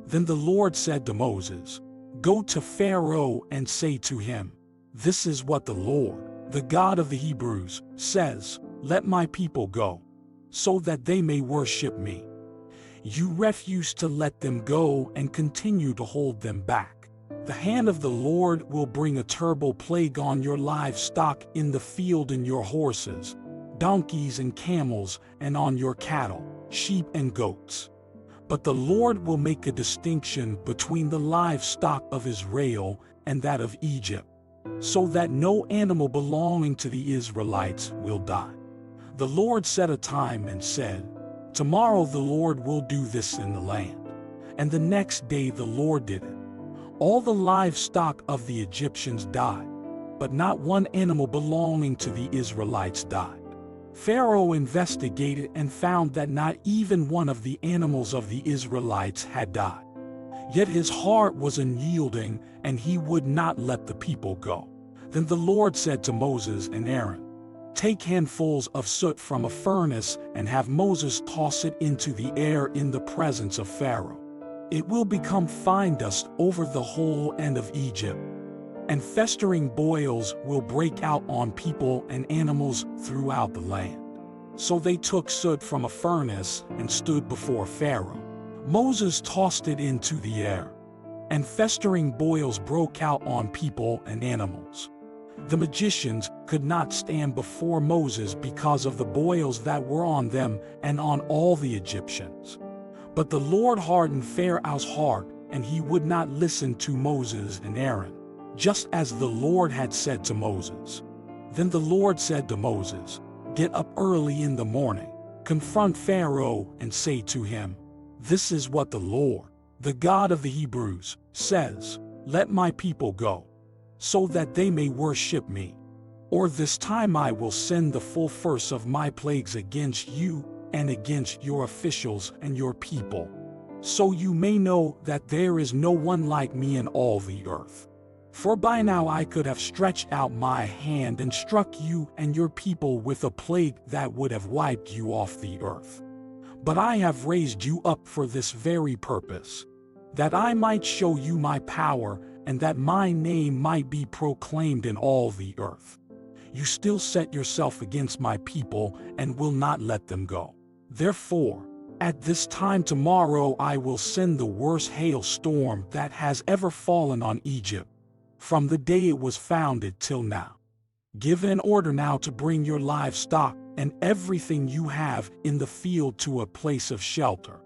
Then the Lord said to Moses, "Go to Pharaoh and say to him, 'This is what the Lord, the God of the Hebrews, says, Let my people go, so that they may worship me.' You refuse to let them go and continue to hold them back. The hand of the Lord will bring a terrible plague on your livestock in the field and your horses, donkeys and camels, and on your cattle, sheep and goats. But the Lord will make a distinction between the livestock of Israel and that of Egypt, so that no animal belonging to the Israelites will die." The Lord set a time and said, "Tomorrow the Lord will do this in the land." And the next day the Lord did it. All the livestock of the Egyptians died, but not one animal belonging to the Israelites died. Pharaoh investigated and found that not even one of the animals of the Israelites had died. Yet his heart was unyielding, and he would not let the people go. Then the Lord said to Moses and Aaron, "Take handfuls of soot from a furnace and have Moses toss it into the air in the presence of Pharaoh. It will become fine dust over the whole end of Egypt, and festering boils will break out on people and animals throughout the land." So they took soot from a furnace and stood before Pharaoh. Moses tossed it into the air, and festering boils broke out on people and animals. The magicians could not stand before Moses because of the boils that were on them and on all the Egyptians. But the Lord hardened Pharaoh's heart, and he would not listen to Moses and Aaron, just as the Lord had said to Moses. Then the Lord said to Moses, "Get up early in the morning, confront Pharaoh and say to him, 'This is what the Lord, the God of the Hebrews, says, Let my people go, so that they may worship me. Or this time I will send the full force of my plagues against you and against your officials and your people, so you may know that there is no one like me in all the earth. For by now I could have stretched out my hand and struck you and your people with a plague that would have wiped you off the earth. But I have raised you up for this very purpose, that I might show you my power and that my name might be proclaimed in all the earth. You still set yourself against my people and will not let them go. Therefore, at this time tomorrow I will send the worst hailstorm that has ever fallen on Egypt, from the day it was founded till now. Give an order now to bring your livestock and everything you have in the field to a place of shelter,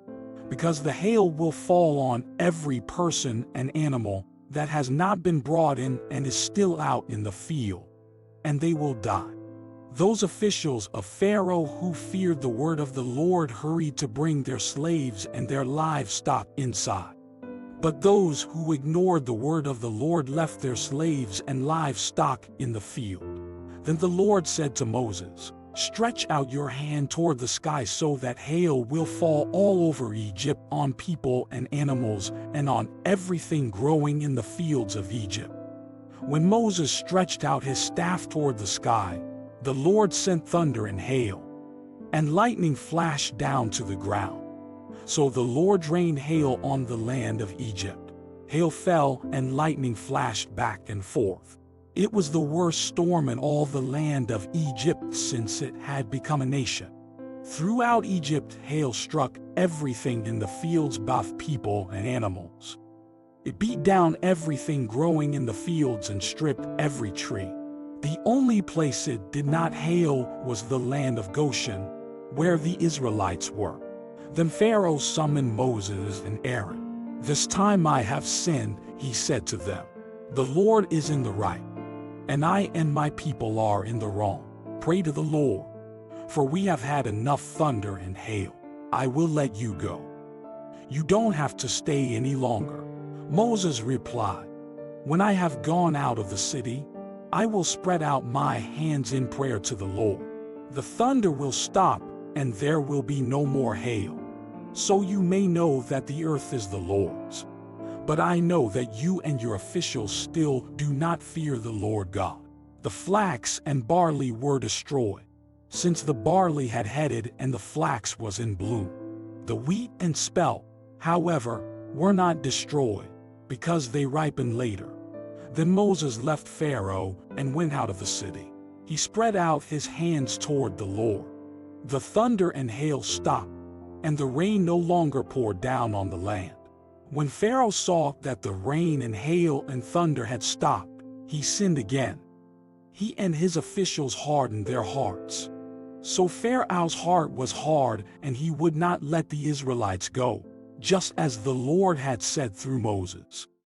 because the hail will fall on every person and animal that has not been brought in and is still out in the field, and they will die." Those officials of Pharaoh who feared the word of the Lord hurried to bring their slaves and their livestock inside. But those who ignored the word of the Lord left their slaves and livestock in the field. Then the Lord said to Moses, "Stretch out your hand toward the sky so that hail will fall all over Egypt, on people and animals, and on everything growing in the fields of Egypt." When Moses stretched out his staff toward the sky, the Lord sent thunder and hail, and lightning flashed down to the ground. So the Lord rained hail on the land of Egypt. Hail fell and lightning flashed back and forth. It was the worst storm in all the land of Egypt since it had become a nation. Throughout Egypt, hail struck everything in the fields, both people and animals. It beat down everything growing in the fields and stripped every tree. The only place it did not hail was the land of Goshen, where the Israelites were. Then Pharaoh summoned Moses and Aaron. "This time I have sinned," he said to them. "The Lord is in the right, and I and my people are in the wrong. Pray to the Lord, for we have had enough thunder and hail. I will let you go. You don't have to stay any longer." Moses replied, "When I have gone out of the city, I will spread out my hands in prayer to the Lord. The thunder will stop, and there will be no more hail. So you may know that the earth is the Lord's. But I know that you and your officials still do not fear the Lord God." The flax and barley were destroyed, since the barley had headed and the flax was in bloom. The wheat and spelt, however, were not destroyed, because they ripened later. Then Moses left Pharaoh and went out of the city. He spread out his hands toward the Lord. The thunder and hail stopped, and the rain no longer poured down on the land. When Pharaoh saw that the rain and hail and thunder had stopped, he sinned again. He and his officials hardened their hearts. So Pharaoh's heart was hard, and he would not let the Israelites go, just as the Lord had said through Moses.